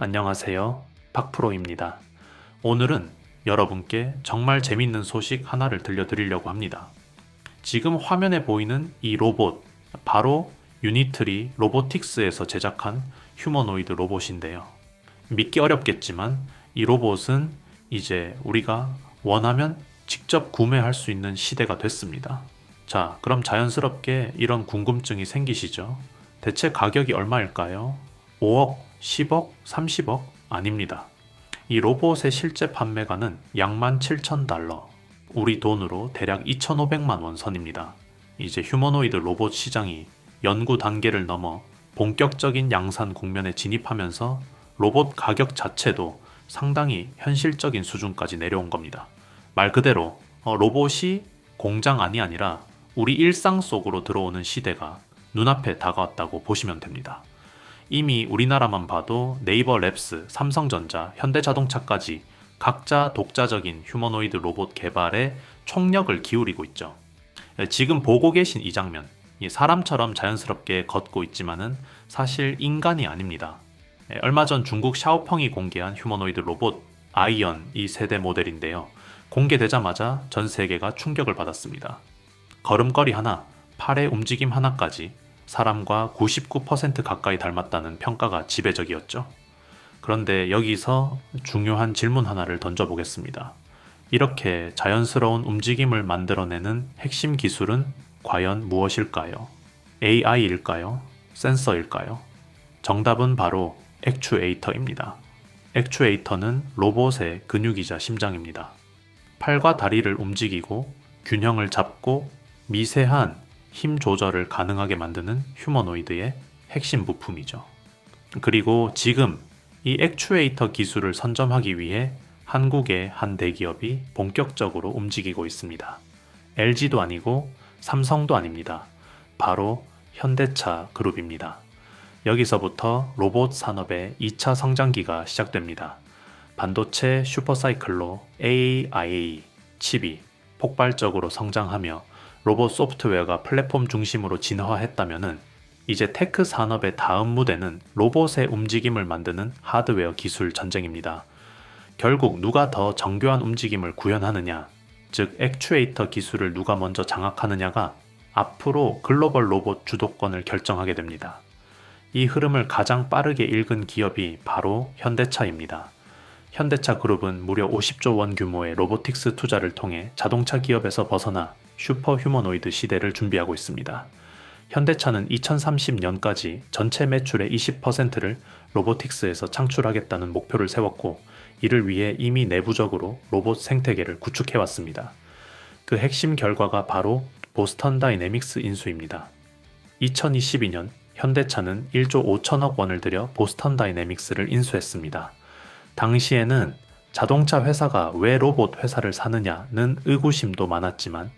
안녕하세요. 박프로입니다. 오늘은 여러분께 정말 재밌는 소식 하나를 들려드리려고 합니다. 지금 화면에 보이는 이 로봇, 바로 유니트리 로보틱스에서 제작한 휴머노이드 로봇인데요. 믿기 어렵겠지만 이 로봇은 이제 우리가 원하면 직접 구매할 수 있는 시대가 됐습니다. 자, 그럼 자연스럽게 이런 궁금증이 생기시죠? 대체 가격이 얼마일까요? 5억, 10억, 30억? 아닙니다. 이 로봇의 실제 판매가는 약 17,000달러, 우리 돈으로 대략 2,500만 원 선입니다. 이제 휴머노이드 로봇 시장이 연구 단계를 넘어 본격적인 양산 국면에 진입하면서 로봇 가격 자체도 상당히 현실적인 수준까지 내려온 겁니다. 말 그대로 로봇이 공장 안이 아니라 우리 일상 속으로 들어오는 시대가 눈앞에 다가왔다고 보시면 됩니다. 이미 우리나라만 봐도 네이버 랩스, 삼성전자, 현대자동차까지 각자 독자적인 휴머노이드 로봇 개발에 총력을 기울이고 있죠. 지금 보고 계신 이 장면, 사람처럼 자연스럽게 걷고 있지만은 사실 인간이 아닙니다. 얼마 전 중국 샤오펑이 공개한 휴머노이드 로봇 아이언 이 세대 모델인데요. 공개되자마자 전 세계가 충격을 받았습니다. 걸음걸이 하나, 팔의 움직임 하나까지 사람과 99% 가까이 닮았다는 평가가 지배적이었죠. 그런데 여기서 중요한 질문 하나를 던져보겠습니다. 이렇게 자연스러운 움직임을 만들어내는 핵심 기술은 과연 무엇일까요? AI일까요? 센서일까요? 정답은 바로 액추에이터입니다. 액추에이터는 로봇의 근육이자 심장입니다. 팔과 다리를 움직이고 균형을 잡고 미세한 힘 조절을 가능하게 만드는 휴머노이드의 핵심 부품이죠. 그리고 지금 이 액추에이터 기술을 선점하기 위해 한국의 한 대기업이 본격적으로 움직이고 있습니다. LG도 아니고 삼성도 아닙니다. 바로 현대차 그룹입니다. 여기서부터 로봇 산업의 2차 성장기가 시작됩니다. 반도체 슈퍼사이클로 AIA 칩이 폭발적으로 성장하며 로봇 소프트웨어가 플랫폼 중심으로 진화했다면은 이제 테크 산업의 다음 무대는 로봇의 움직임을 만드는 하드웨어 기술 전쟁입니다. 결국 누가 더 정교한 움직임을 구현하느냐, 즉 액추에이터 기술을 누가 먼저 장악하느냐가 앞으로 글로벌 로봇 주도권을 결정하게 됩니다. 이 흐름을 가장 빠르게 읽은 기업이 바로 현대차입니다. 현대차 그룹은 무려 50조 원 규모의 로보틱스 투자를 통해 자동차 기업에서 벗어나 슈퍼 휴머노이드 시대를 준비하고 있습니다. 현대차는 2030년까지 전체 매출의 20%를 로보틱스에서 창출하겠다는 목표를 세웠고, 이를 위해 이미 내부적으로 로봇 생태계를 구축해왔습니다. 그 핵심 결과가 바로 보스턴 다이내믹스 인수입니다. 2022년 현대차는 1조 5천억 원을 들여 보스턴 다이내믹스를 인수했습니다. 당시에는 자동차 회사가 왜 로봇 회사를 사느냐는 의구심도 많았지만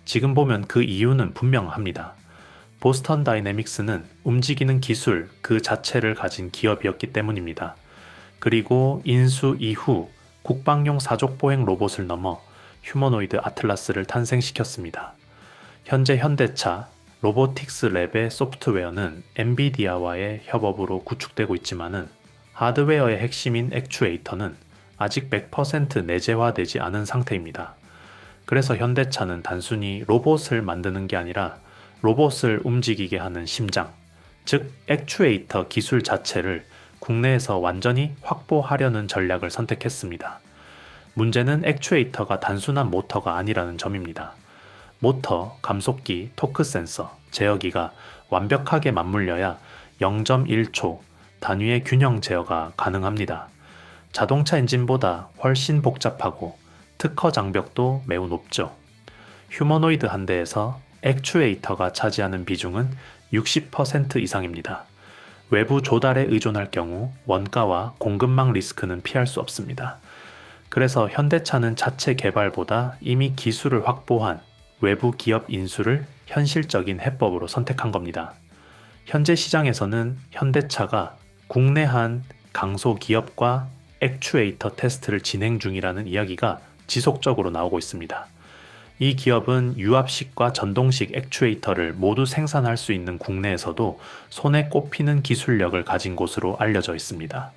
지금 보면 그 이유는 분명합니다. 보스턴 다이내믹스는 움직이는 기술 그 자체를 가진 기업이었기 때문입니다. 그리고 인수 이후 국방용 사족보행 로봇을 넘어 휴머노이드 아틀라스를 탄생시켰습니다. 현재 현대차 로보틱스 랩의 소프트웨어는 엔비디아와의 협업으로 구축되고 있지만은 하드웨어의 핵심인 액추에이터는 아직 100% 내재화되지 않은 상태입니다. 그래서 현대차는 단순히 로봇을 만드는 게 아니라 로봇을 움직이게 하는 심장, 즉 액추에이터 기술 자체를 국내에서 완전히 확보하려는 전략을 선택했습니다. 문제는 액추에이터가 단순한 모터가 아니라는 점입니다. 모터, 감속기, 토크 센서, 제어기가 완벽하게 맞물려야 0.1초 단위의 균형 제어가 가능합니다. 자동차 엔진보다 훨씬 복잡하고 특허 장벽도 매우 높죠. 휴머노이드 한 대에서 액추에이터가 차지하는 비중은 60% 이상입니다. 외부 조달에 의존할 경우 원가와 공급망 리스크는 피할 수 없습니다. 그래서 현대차는 자체 개발보다 이미 기술을 확보한 외부 기업 인수를 현실적인 해법으로 선택한 겁니다. 현재 시장에서는 현대차가 국내 한 강소 기업과 액추에이터 테스트를 진행 중이라는 이야기가 지속적으로 나오고 있습니다. 이 기업은 유압식과 전동식 액추에이터를 모두 생산할 수 있는 국내에서도 손에 꼽히는 기술력을 가진 곳으로 알려져 있습니다.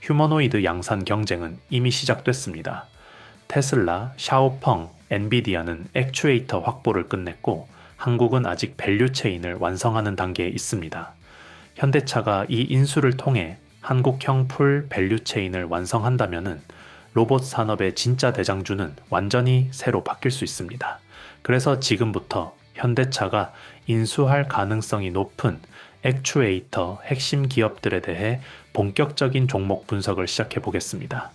휴머노이드 양산 경쟁은 이미 시작됐습니다. 테슬라, 샤오펑, 엔비디아는 액추에이터 확보를 끝냈고 한국은 아직 밸류체인을 완성하는 단계에 있습니다. 현대차가 이 인수를 통해 한국형 풀 밸류체인을 완성한다면은 로봇 산업의 진짜 대장주는 완전히 새로 바뀔 수 있습니다. 그래서 지금부터 현대차가 인수할 가능성이 높은 액추에이터 핵심 기업들에 대해 본격적인 종목 분석을 시작해 보겠습니다.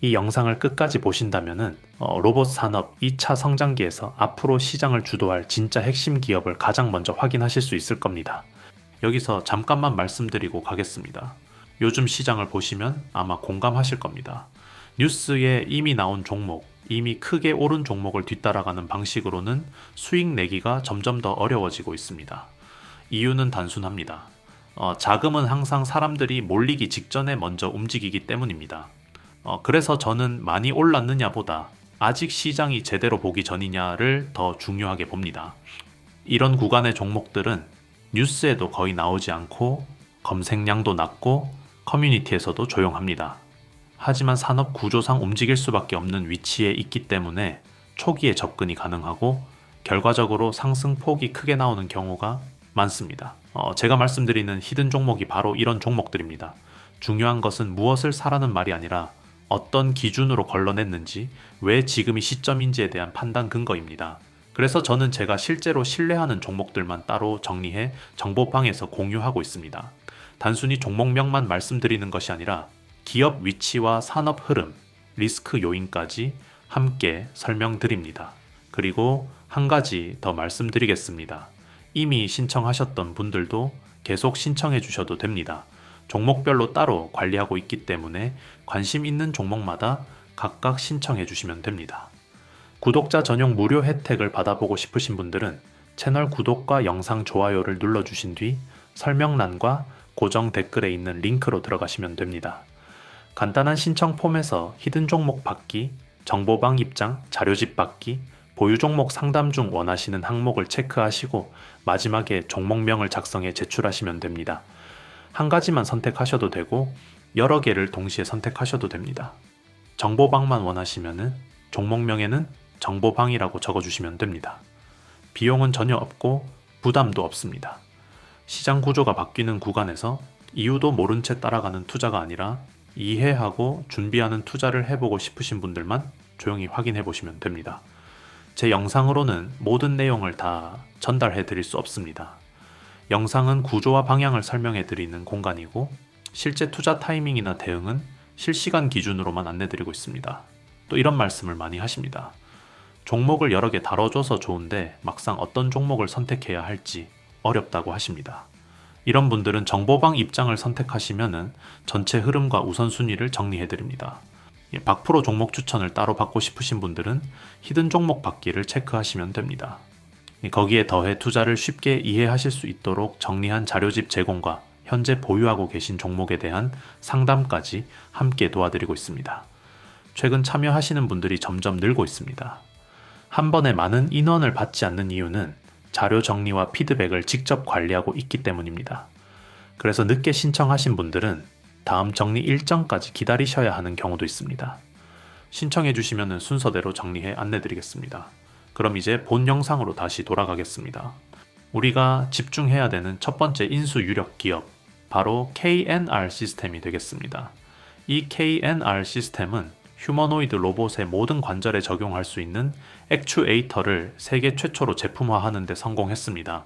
이 영상을 끝까지 보신다면은 로봇 산업 2차 성장기에서 앞으로 시장을 주도할 진짜 핵심 기업을 가장 먼저 확인하실 수 있을 겁니다. 여기서 잠깐만 말씀드리고 가겠습니다. 요즘 시장을 보시면 아마 공감하실 겁니다. 뉴스에 이미 나온 종목, 이미 크게 오른 종목을 뒤따라가는 방식으로는 수익 내기가 점점 더 어려워지고 있습니다. 이유는 단순합니다. 자금은 항상 사람들이 몰리기 직전에 먼저 움직이기 때문입니다. 그래서 저는 많이 올랐느냐보다 아직 시장이 제대로 보기 전이냐를 더 중요하게 봅니다. 이런 구간의 종목들은 뉴스에도 거의 나오지 않고 검색량도 낮고 커뮤니티에서도 조용합니다. 하지만 산업 구조상 움직일 수밖에 없는 위치에 있기 때문에 초기에 접근이 가능하고 결과적으로 상승폭이 크게 나오는 경우가 많습니다. 제가 말씀드리는 히든 종목이 바로 이런 종목들입니다. 중요한 것은 무엇을 사라는 말이 아니라 어떤 기준으로 걸러냈는지, 왜 지금이 시점인지에 대한 판단 근거입니다. 그래서 저는 제가 실제로 신뢰하는 종목들만 따로 정리해 정보방에서 공유하고 있습니다. 단순히 종목명만 말씀드리는 것이 아니라 기업 위치와 산업 흐름, 리스크 요인까지 함께 설명드립니다. 그리고 한 가지 더 말씀드리겠습니다. 이미 신청하셨던 분들도 계속 신청해 주셔도 됩니다. 종목별로 따로 관리하고 있기 때문에 관심 있는 종목마다 각각 신청해 주시면 됩니다. 구독자 전용 무료 혜택을 받아보고 싶으신 분들은 채널 구독과 영상 좋아요를 눌러주신 뒤 설명란과 고정 댓글에 있는 링크로 들어가시면 됩니다. 간단한 신청 폼에서 히든 종목 받기, 정보방 입장, 자료집 받기, 보유 종목 상담 중 원하시는 항목을 체크하시고 마지막에 종목명을 작성해 제출하시면 됩니다. 한 가지만 선택하셔도 되고 여러 개를 동시에 선택하셔도 됩니다. 정보방만 원하시면은 종목명에는 정보방이라고 적어주시면 됩니다. 비용은 전혀 없고 부담도 없습니다. 시장 구조가 바뀌는 구간에서 이유도 모른 채 따라가는 투자가 아니라 이해하고 준비하는 투자를 해보고 싶으신 분들만 조용히 확인해 보시면 됩니다. 제 영상으로는 모든 내용을 다 전달해 드릴 수 없습니다. 영상은 구조와 방향을 설명해 드리는 공간이고 실제 투자 타이밍이나 대응은 실시간 기준으로만 안내 드리고 있습니다. 또 이런 말씀을 많이 하십니다. 종목을 여러 개 다뤄줘서 좋은데 막상 어떤 종목을 선택해야 할지 어렵다고 하십니다. 이런 분들은 정보방 입장을 선택하시면은 전체 흐름과 우선순위를 정리해 드립니다. 박프로 종목 추천을 따로 받고 싶으신 분들은 히든 종목 받기를 체크하시면 됩니다. 거기에 더해 투자를 쉽게 이해하실 수 있도록 정리한 자료집 제공과 현재 보유하고 계신 종목에 대한 상담까지 함께 도와드리고 있습니다. 최근 참여하시는 분들이 점점 늘고 있습니다. 한 번에 많은 인원을 받지 않는 이유는 자료 정리와 피드백을 직접 관리하고 있기 때문입니다. 그래서 늦게 신청하신 분들은 다음 정리 일정까지 기다리셔야 하는 경우도 있습니다. 신청해 주시면 순서대로 정리해 안내드리겠습니다. 그럼 이제 본 영상으로 다시 돌아가겠습니다. 우리가 집중해야 되는 첫 번째 인수 유력 기업, 바로 KNR 시스템이 되겠습니다. 이 KNR 시스템은 휴머노이드 로봇의 모든 관절에 적용할 수 있는 액추에이터를 세계 최초로 제품화하는 데 성공했습니다.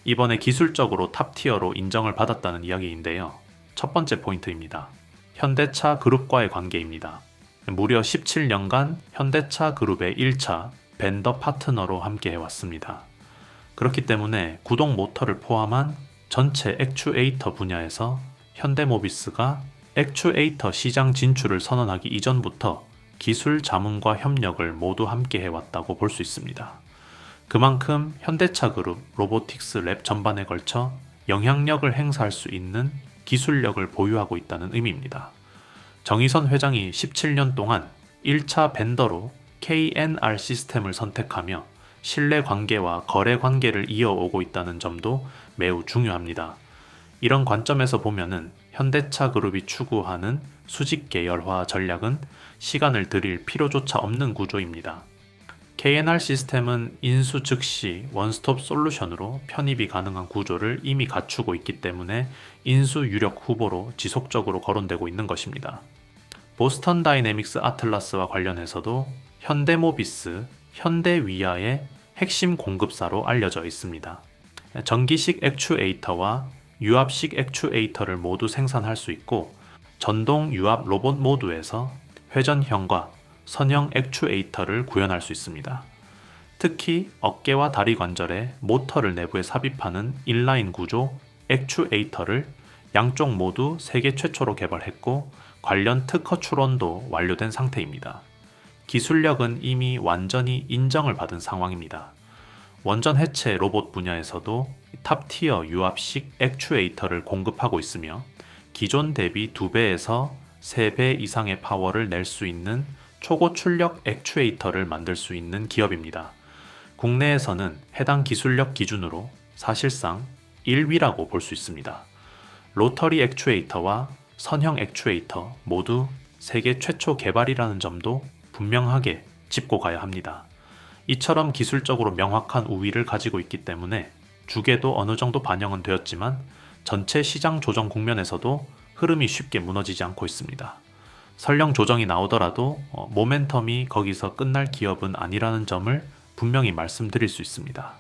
이번에 기술적으로 탑티어로 인정을 받았다는 이야기인데요. 첫 번째 포인트입니다. 현대차 그룹과의 관계입니다. 무려 17년간 현대차 그룹의 1차 벤더 파트너로 함께 해왔습니다. 그렇기 때문에 구동 모터를 포함한 전체 액추에이터 분야에서 현대모비스가 액추에이터 시장 진출을 선언하기 이전부터 기술 자문과 협력을 모두 함께 해왔다고 볼 수 있습니다. 그만큼 현대차 그룹 로보틱스 랩 전반에 걸쳐 영향력을 행사할 수 있는 기술력을 보유하고 있다는 의미입니다. 정의선 회장이 17년 동안 1차 벤더로 KNR 시스템을 선택하며 신뢰 관계와 거래 관계를 이어오고 있다는 점도 매우 중요합니다. 이런 관점에서 보면은 현대차 그룹이 추구하는 수직 계열화 전략은 시간을 들일 필요조차 없는 구조입니다. KNR 시스템은 인수 즉시 원스톱 솔루션으로 편입이 가능한 구조를 이미 갖추고 있기 때문에 인수 유력 후보로 지속적으로 거론되고 있는 것입니다. 보스턴 다이내믹스 아틀라스와 관련해서도 현대모비스, 현대위아의 핵심 공급사로 알려져 있습니다. 전기식 액추에이터와 유압식 액추에이터를 모두 생산할 수 있고 전동 유압 로봇 모두에서 회전형과 선형 액추에이터를 구현할 수 있습니다. 특히 어깨와 다리 관절에 모터를 내부에 삽입하는 인라인 구조 액추에이터를 양쪽 모두 세계 최초로 개발했고 관련 특허 출원도 완료된 상태입니다. 기술력은 이미 완전히 인정을 받은 상황입니다. 원전 해체 로봇 분야에서도 탑티어 유압식 액추에이터를 공급하고 있으며 기존 대비 2배에서 3배 이상의 파워를 낼 수 있는 초고 출력 액추에이터를 만들 수 있는 기업입니다. 국내에서는 해당 기술력 기준으로 사실상 1위라고 볼 수 있습니다. 로터리 액추에이터와 선형 액추에이터 모두 세계 최초 개발이라는 점도 분명하게 짚고 가야 합니다. 이처럼 기술적으로 명확한 우위를 가지고 있기 때문에 주계도 어느 정도 반영은 되었지만 전체 시장 조정 국면에서도 흐름이 쉽게 무너지지 않고 있습니다. 설령 조정이 나오더라도 모멘텀이 거기서 끝날 기업은 아니라는 점을 분명히 말씀드릴 수 있습니다.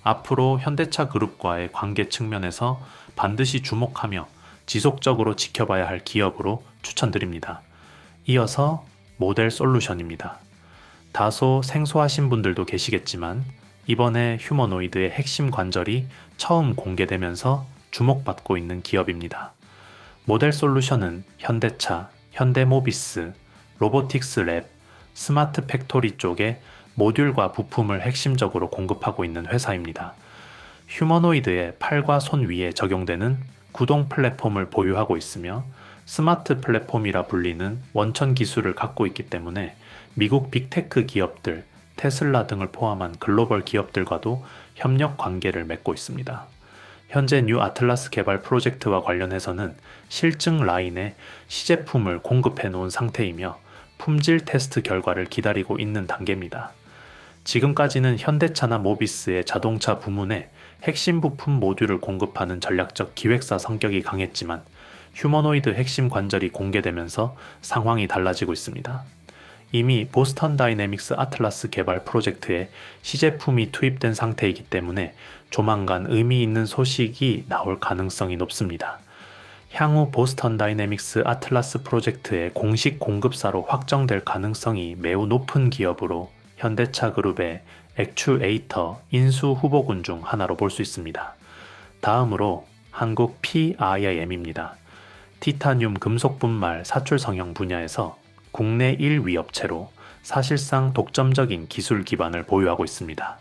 앞으로 현대차 그룹과의 관계 측면에서 반드시 주목하며 지속적으로 지켜봐야 할 기업으로 추천드립니다. 이어서 모델 솔루션입니다. 다소 생소하신 분들도 계시겠지만 이번에 휴머노이드의 핵심 관절이 처음 공개되면서 주목받고 있는 기업입니다. 모델 솔루션은 현대차, 현대모비스, 로보틱스 랩, 스마트 팩토리 쪽에 모듈과 부품을 핵심적으로 공급하고 있는 회사입니다. 휴머노이드의 팔과 손 위에 적용되는 구동 플랫폼을 보유하고 있으며 스마트 플랫폼이라 불리는 원천 기술을 갖고 있기 때문에 미국 빅테크 기업들, 테슬라 등을 포함한 글로벌 기업들과도 협력 관계를 맺고 있습니다. 현재 뉴 아틀라스 개발 프로젝트와 관련해서는 실증 라인에 시제품을 공급해 놓은 상태이며 품질 테스트 결과를 기다리고 있는 단계입니다. 지금까지는 현대차나 모비스의 자동차 부문에 핵심 부품 모듈을 공급하는 전략적 기획사 성격이 강했지만 휴머노이드 핵심 관절이 공개되면서 상황이 달라지고 있습니다. 이미 보스턴 다이내믹스 아틀라스 개발 프로젝트에 시제품이 투입된 상태이기 때문에 조만간 의미 있는 소식이 나올 가능성이 높습니다. 향후 보스턴 다이내믹스 아틀라스 프로젝트의 공식 공급사로 확정될 가능성이 매우 높은 기업으로 현대차 그룹의 액추에이터 인수 후보군 중 하나로 볼 수 있습니다. 다음으로 한국 PIM입니다. 티타늄 금속 분말 사출 성형 분야에서 국내 1위 업체로 사실상 독점적인 기술 기반을 보유하고 있습니다.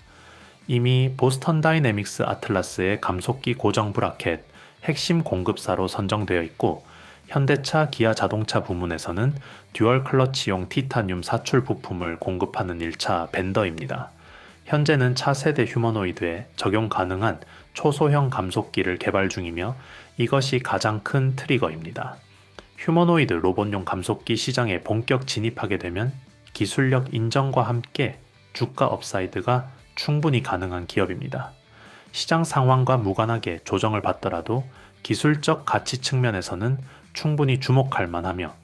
이미 보스턴 다이내믹스 아틀라스의 감속기 고정 브라켓 핵심 공급사로 선정되어 있고 현대차 기아 자동차 부문에서는 듀얼 클러치용 티타늄 사출 부품을 공급하는 1차 벤더입니다. 현재는 차세대 휴머노이드에 적용 가능한 초소형 감속기를 개발 중이며 이것이 가장 큰 트리거입니다. 휴머노이드 로봇용 감속기 시장에 본격 진입하게 되면 기술력 인정과 함께 주가 업사이드가 충분히 가능한 기업입니다. 시장 상황과 무관하게 조정을 받더라도 기술적 가치 측면에서는 충분히 주목할 만하며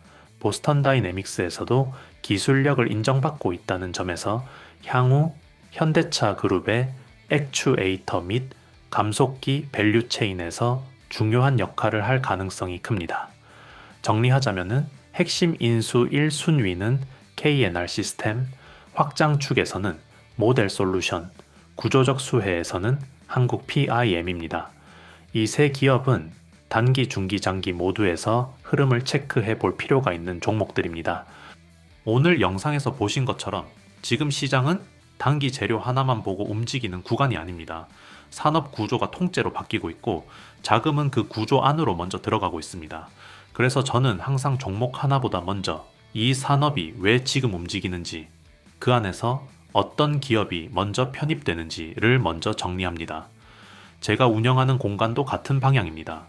보스턴 다이내믹스에서도 기술력을 인정받고 있다는 점에서 향후 현대차 그룹의 액추에이터 및 감속기 밸류체인에서 중요한 역할을 할 가능성이 큽니다. 정리하자면은 핵심 인수 1순위는 KNR 시스템, 확장 축에서는 모델 솔루션, 구조적 수혜에서는 한국 PIM입니다. 이 세 기업은 단기, 중기, 장기 모두에서 흐름을 체크해 볼 필요가 있는 종목들입니다. 오늘 영상에서 보신 것처럼 지금 시장은 단기 재료 하나만 보고 움직이는 구간이 아닙니다. 산업 구조가 통째로 바뀌고 있고 자금은 그 구조 안으로 먼저 들어가고 있습니다. 그래서 저는 항상 종목 하나보다 먼저 이 산업이 왜 지금 움직이는지, 그 안에서 어떤 기업이 먼저 편입되는지를 먼저 정리합니다. 제가 운영하는 공간도 같은 방향입니다.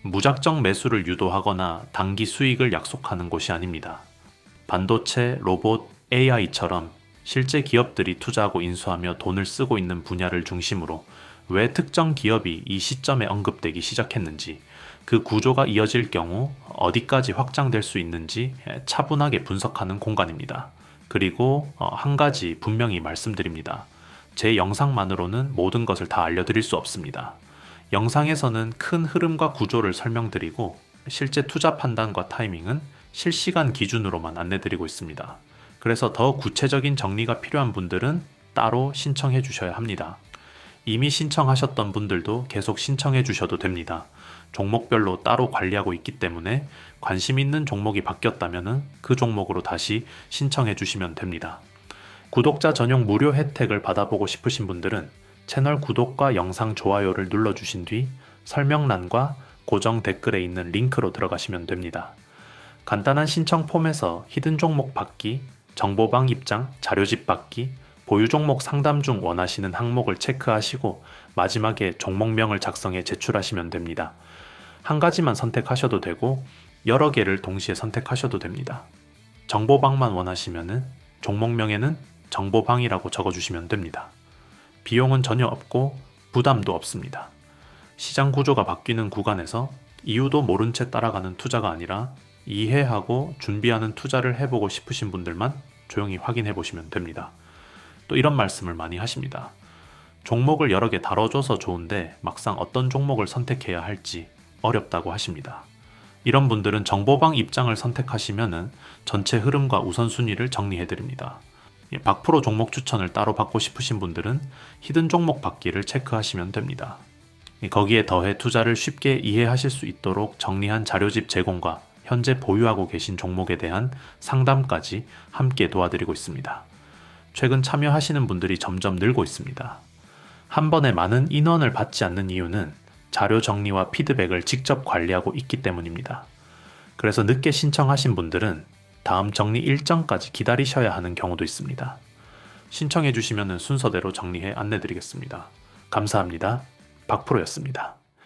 무작정 매수를 유도하거나 단기 수익을 약속하는 곳이 아닙니다. 반도체, 로봇, AI처럼 실제 기업들이 투자하고 인수하며 돈을 쓰고 있는 분야를 중심으로 왜 특정 기업이 이 시점에 언급되기 시작했는지, 그 구조가 이어질 경우 어디까지 확장될 수 있는지 차분하게 분석하는 공간입니다. 그리고 한 가지 분명히 말씀드립니다. 제 영상만으로는 모든 것을 다 알려드릴 수 없습니다. 영상에서는 큰 흐름과 구조를 설명드리고 실제 투자 판단과 타이밍은 실시간 기준으로만 안내드리고 있습니다. 그래서 더 구체적인 정리가 필요한 분들은 따로 신청해 주셔야 합니다. 이미 신청하셨던 분들도 계속 신청해 주셔도 됩니다. 종목별로 따로 관리하고 있기 때문에 관심 있는 종목이 바뀌었다면 그 종목으로 다시 신청해 주시면 됩니다. 구독자 전용 무료 혜택을 받아보고 싶으신 분들은 채널 구독과 영상 좋아요를 눌러주신 뒤 설명란과 고정 댓글에 있는 링크로 들어가시면 됩니다. 간단한 신청 폼에서 히든 종목 받기, 정보방 입장, 자료집 받기, 보유 종목 상담 중 원하시는 항목을 체크하시고 마지막에 종목명을 작성해 제출하시면 됩니다. 한 가지만 선택하셔도 되고 여러 개를 동시에 선택하셔도 됩니다. 정보방만 원하시면 종목명에는 정보방이라고 적어주시면 됩니다. 비용은 전혀 없고 부담도 없습니다. 시장 구조가 바뀌는 구간에서 이유도 모른 채 따라가는 투자가 아니라 이해하고 준비하는 투자를 해보고 싶으신 분들만 조용히 확인해 보시면 됩니다. 또 이런 말씀을 많이 하십니다. 종목을 여러 개 다뤄줘서 좋은데 막상 어떤 종목을 선택해야 할지 어렵다고 하십니다. 이런 분들은 정보방 입장을 선택하시면 전체 흐름과 우선순위를 정리해 드립니다. 박프로 종목 추천을 따로 받고 싶으신 분들은 히든 종목 받기를 체크하시면 됩니다. 거기에 더해 투자를 쉽게 이해하실 수 있도록 정리한 자료집 제공과 현재 보유하고 계신 종목에 대한 상담까지 함께 도와드리고 있습니다. 최근 참여하시는 분들이 점점 늘고 있습니다. 한 번에 많은 인원을 받지 않는 이유는 자료 정리와 피드백을 직접 관리하고 있기 때문입니다. 그래서 늦게 신청하신 분들은 다음 정리 일정까지 기다리셔야 하는 경우도 있습니다. 신청해 주시면 순서대로 정리해 안내드리겠습니다. 감사합니다. 박프로였습니다.